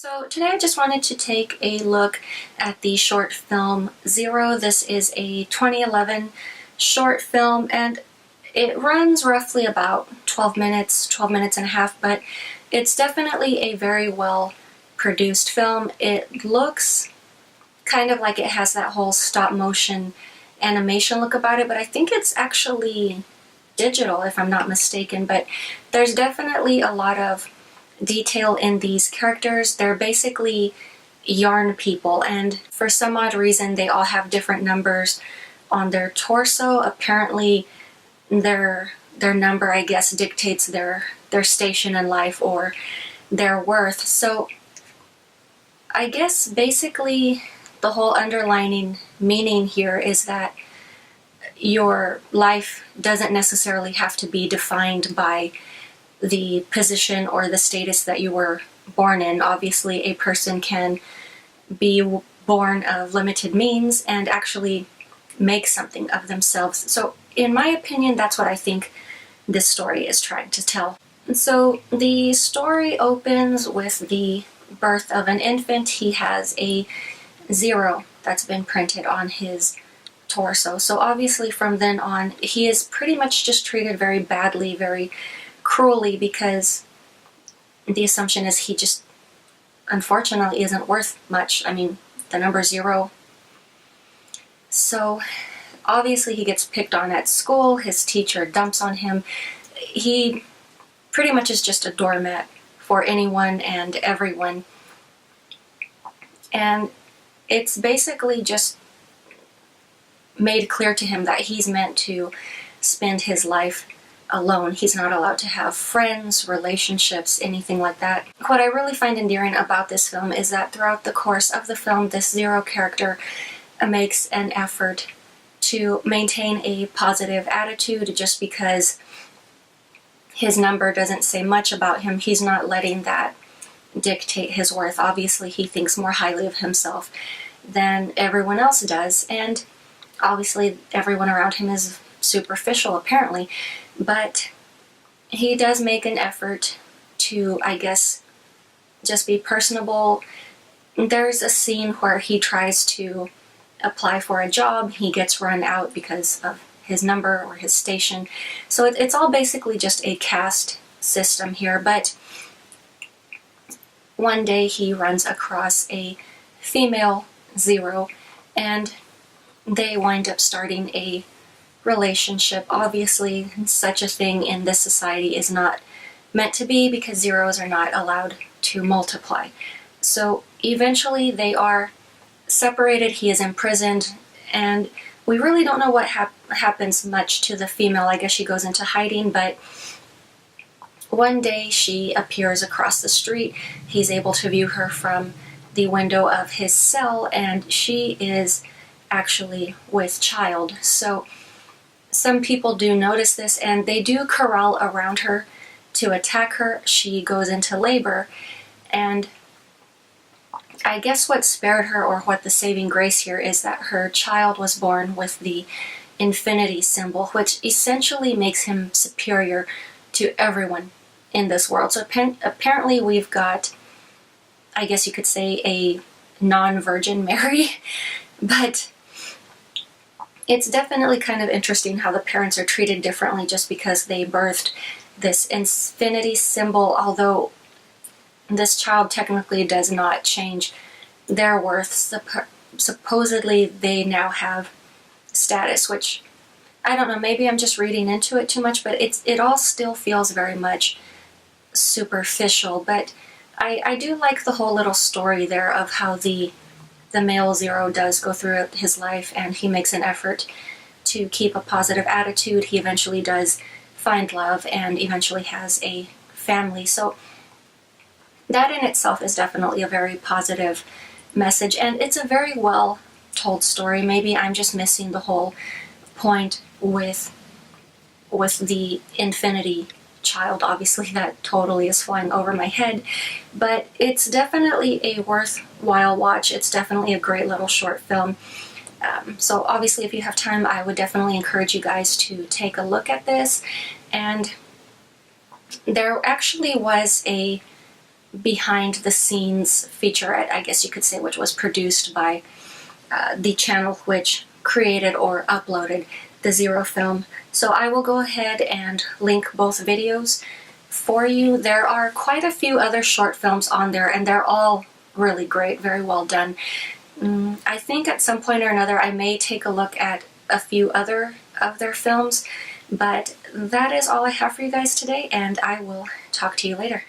So today I just wanted to take a look at the short film Zero. This is a 2011 short film and it runs roughly about 12 minutes and a half, but it's definitely a very well produced film. It looks kind of like it has that whole stop motion animation look about it, but I think it's actually digital if I'm not mistaken. But there's definitely a lot of detail in these characters. They're basically yarn people, and for some odd reason they all have different numbers on their torso. Apparently their number, I guess, dictates their station in life or their worth. So I guess basically the whole underlining meaning here is that your life doesn't necessarily have to be defined by the position or the status that you were born in. Obviously, a person can be born of limited means and actually make something of themselves. So in my opinion, that's what I think this story is trying to tell. And so the story opens with the birth of an infant. He has a 0 that's been printed on his torso. So obviously from then on, he is pretty much just treated very badly, very cruelly, because the assumption is he just unfortunately isn't worth much. I mean, the number 0. So obviously he gets picked on at school. His teacher dumps on him. He pretty much is just a doormat for anyone and everyone. And it's basically just made clear to him that he's meant to spend his life alone. He's not allowed to have friends, relationships, anything like that. What I really find endearing about this film is that throughout the course of the film, this 0 character makes an effort to maintain a positive attitude. Just because his number doesn't say much about him, he's not letting that dictate his worth. Obviously, he thinks more highly of himself than everyone else does, and obviously everyone around him is superficial, apparently. But he does make an effort to, I guess, just be personable. There's a scene where he tries to apply for a job. He gets run out because of his number or his station. So it's all basically just a caste system here. But one day he runs across a female 0, and they wind up starting a relationship. Obviously, such a thing in this society is not meant to be, because 0s are not allowed to multiply. So eventually they are separated. He is imprisoned, and we really don't know what happens much to the female. I guess she goes into hiding, but one day she appears across the street. He's able to view her from the window of his cell, and she is actually with child. So some people do notice this, and they do corral around her to attack her. She goes into labor, and I guess what spared her, or what the saving grace here, is that her child was born with the infinity symbol, which essentially makes him superior to everyone in this world. So apparently we've got, I guess you could say, a non-virgin Mary, but it's definitely kind of interesting how the parents are treated differently just because they birthed this infinity symbol, although this child technically does not change their worth. Supposedly they now have status, which, I don't know, maybe I'm just reading into it too much, but it all still feels very much superficial. But I do like the whole little story there of how the male 0 does go through his life, and he makes an effort to keep a positive attitude. He eventually does find love and eventually has a family. So that in itself is definitely a very positive message, and it's a very well told story. Maybe I'm just missing the whole point with the infinity child. Obviously that totally is flying over my head, but it's definitely a worthwhile watch. It's definitely a great little short film. So obviously if you have time, I would definitely encourage you guys to take a look at this. And there actually was a behind the scenes featurette, I guess you could say, which was produced by the channel which created or uploaded the Zero film. So I will go ahead and link both videos for you. There are quite a few other short films on there, and they're all really great, very well done. I think at some point or another I may take a look at a few other of their films, but that is all I have for you guys today, and I will talk to you later.